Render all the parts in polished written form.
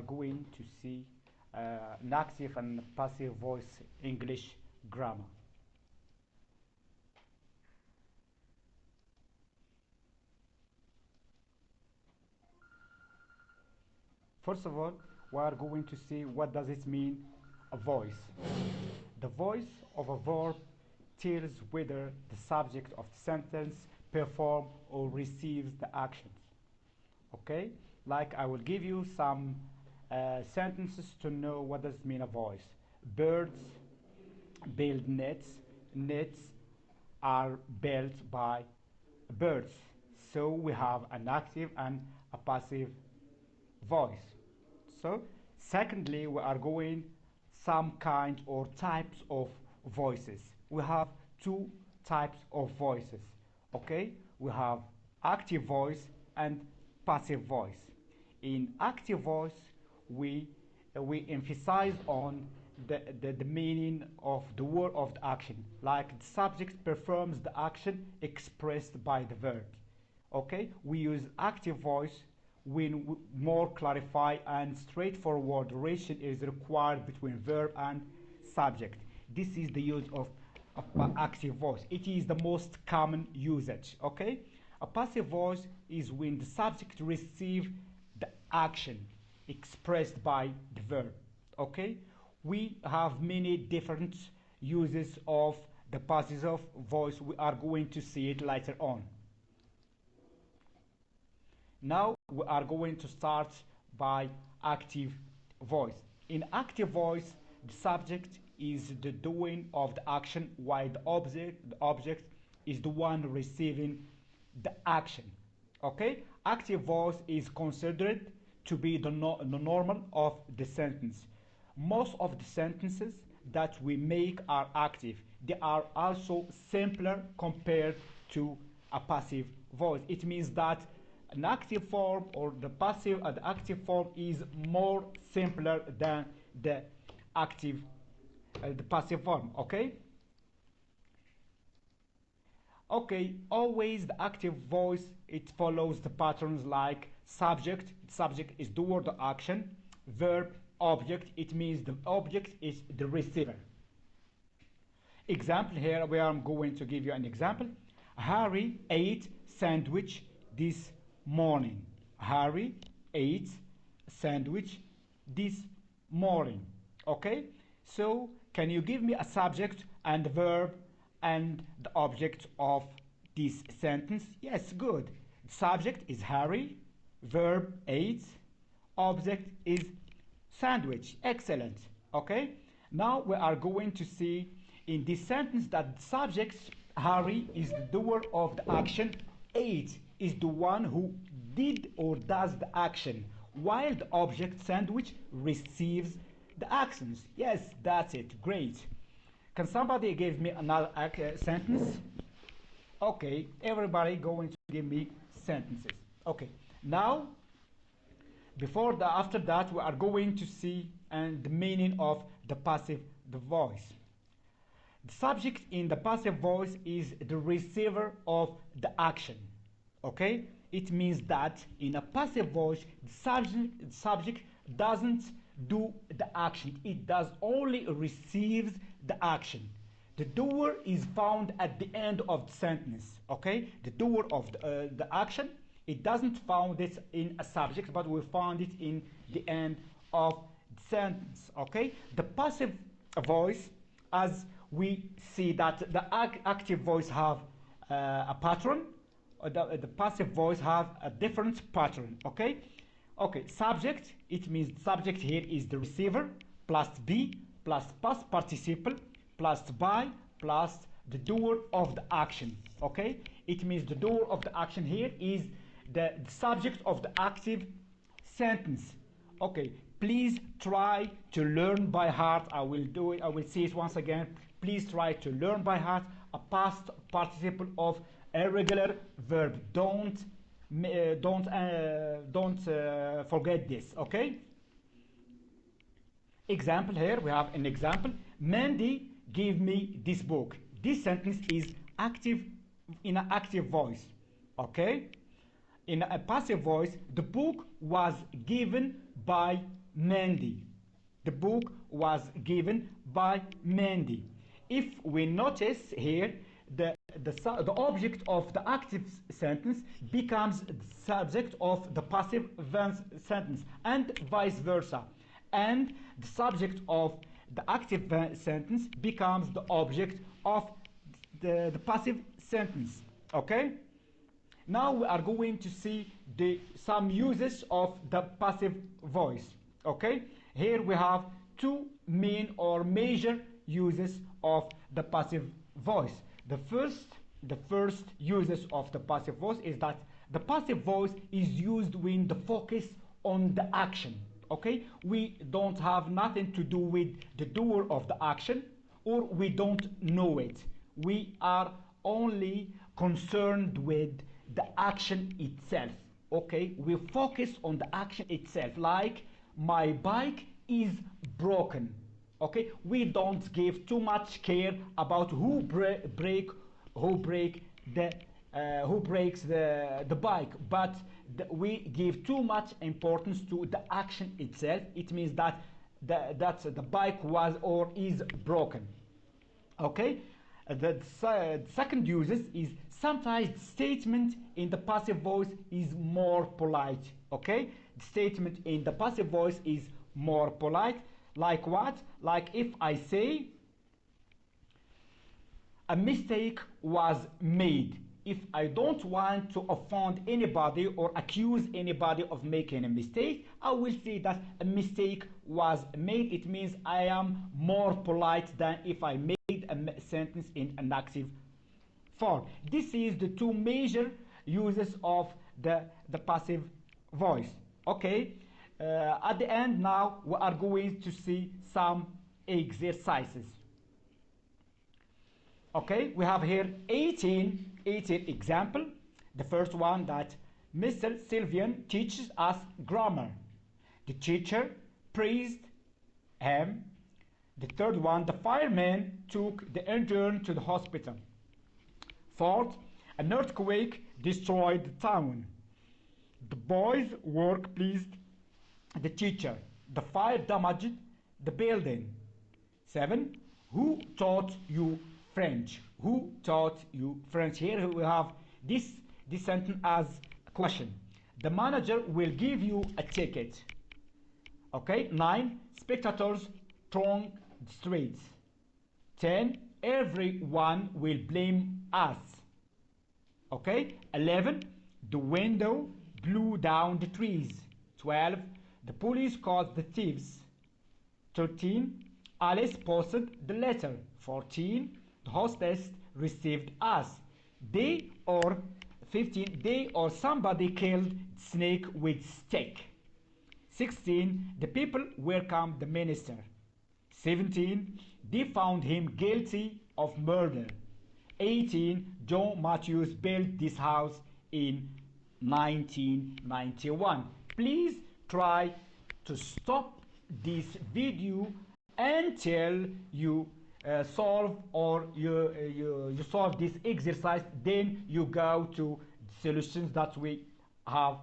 are going to see an active and passive voice English grammar. First of all, we are going to see what does it mean a voice. The voice of a verb tells whether the subject of the sentence performs or receives the actions. Okay, like I will give you some sentences to know what does it mean a voice. Birds build nets. Nets are built by birds. So we have an active and a passive voice. So secondly, we are going some kind or types of voices. We have two types of voices. Okay, we have active voice and passive voice. In active voice, we emphasize on the meaning of the word of the action, like the subject performs the action expressed by the verb. Okay, we use active voice when more clarify and straightforward relation is required between verb and subject. This is the use of active voice. It is the most common usage. Okay, a passive voice is when the subject receives the action expressed by the verb. Okay, we have many different uses of the passive voice. We are going to see it later on. Now we are going to start by active voice. In active voice, the subject is the doing of the action while the object is the one receiving the action. Okay? Active voice is considered to be the normal of the sentence. Most of the sentences that we make are active. They are also simpler compared to a passive voice. It means that an active form or the active form is more simpler than the active the passive form. Okay, always the active voice, it follows the patterns like subject is the word action, verb object, it means the object is the receiver. Example, here where I'm going to give you an example. Harry ate sandwich this morning. Harry ate sandwich this morning. Okay, so can you give me a subject and verb and the object of this sentence? Yes, good. Subject is Harry, verb ate, object is sandwich. Excellent. Okay, now we are going to see in this sentence that the subject Harry is the doer of the action, ate is the one who did or does the action, while the object sandwich receives the actions. Yes, that's it. Great. Can somebody give me another sentence? Okay, everybody going to give me sentences. Okay, now after that we are going to see and the meaning of the passive the voice. The subject in the passive voice is the receiver of the action. Okay, it means that in a passive voice the subject doesn't do the action, it does only receives the action. The doer is found at the end of the sentence. Okay, the doer of the action, it doesn't found it in a subject, but we found it in the end of the sentence. Okay, the passive voice, as we see that the active voice have a pattern, the passive voice have a different pattern. Okay, subject, it means subject here is the receiver plus be plus past participle plus by plus the doer of the action. Okay, it means the doer of the action here is the subject of the active sentence. Okay, please try to learn by heart. I will do it, I will say it once again. Please try to learn by heart a past participle of irregular verb. Don't forget this. Okay, example, here we have an example. Mandy gave me this book. This sentence is active in an active voice. Okay, in a passive voice, the book was given by Mandy. The book was given by Mandy. If we notice here, the object of the active sentence becomes the subject of the passive sentence, and vice versa. And the subject of the active sentence becomes the object of the passive sentence. Okay? Now we are going to see some uses of the passive voice. Okay? Here we have two main or major uses of the passive voice. The first uses of the passive voice is that the passive voice is used when the focus on the action. Okay? We don't have nothing to do with the doer of the action, or we don't know it. We are only concerned with the action itself. Okay? We focus on the action itself, like my bike is broken. Okay, we don't give too much care about who breaks the bike, but we give too much importance to the action itself. It means that the bike was or is broken. Okay, the second uses is sometimes the statement in the passive voice is more polite. Okay, the statement in the passive voice is more polite. Like what? Like if I say a mistake was made. If I don't want to offend anybody or accuse anybody of making a mistake, I will say that a mistake was made. It means I am more polite than if I made a sentence in an active form. This is the two major uses of the passive voice. Okay? At the end now we are going to see some exercises. Okay, we have here 18 example. The first one, that Mr. Sylvian teaches us grammar. The teacher praised him. The third one, the fireman took the intern to the hospital. Fourth, an earthquake destroyed the town. The boys' work pleased the teacher. The fire damaged the building. 7. Who taught you French? Who taught you French? Here we have this sentence as a question. The manager will give you a ticket. Okay. 9. Spectators throng the streets. 10. Everyone will blame us. Okay. 11. The window blew down the trees. 12. The police caught the thieves. 13. Alice posted the letter. 14. The hostess received us. They or 15. They or somebody killed the snake with stick. 16. The people welcomed the minister. 17. They found him guilty of murder. 18. John Matthews built this house in 1991. Please try to stop this video until you solve or you solve this exercise, then you go to the solutions that we have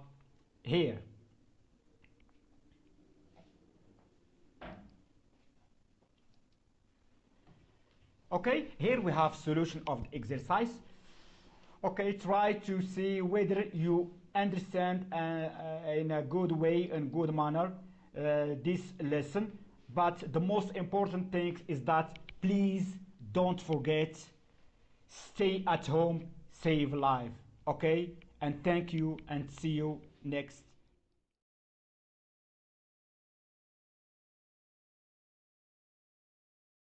here. Okay, here we have solution of the exercise. Okay, try to see whether you understand in a good way and good manner this lesson. But the most important thing is that please don't forget, stay at home, save life. Okay, and thank you, and see you next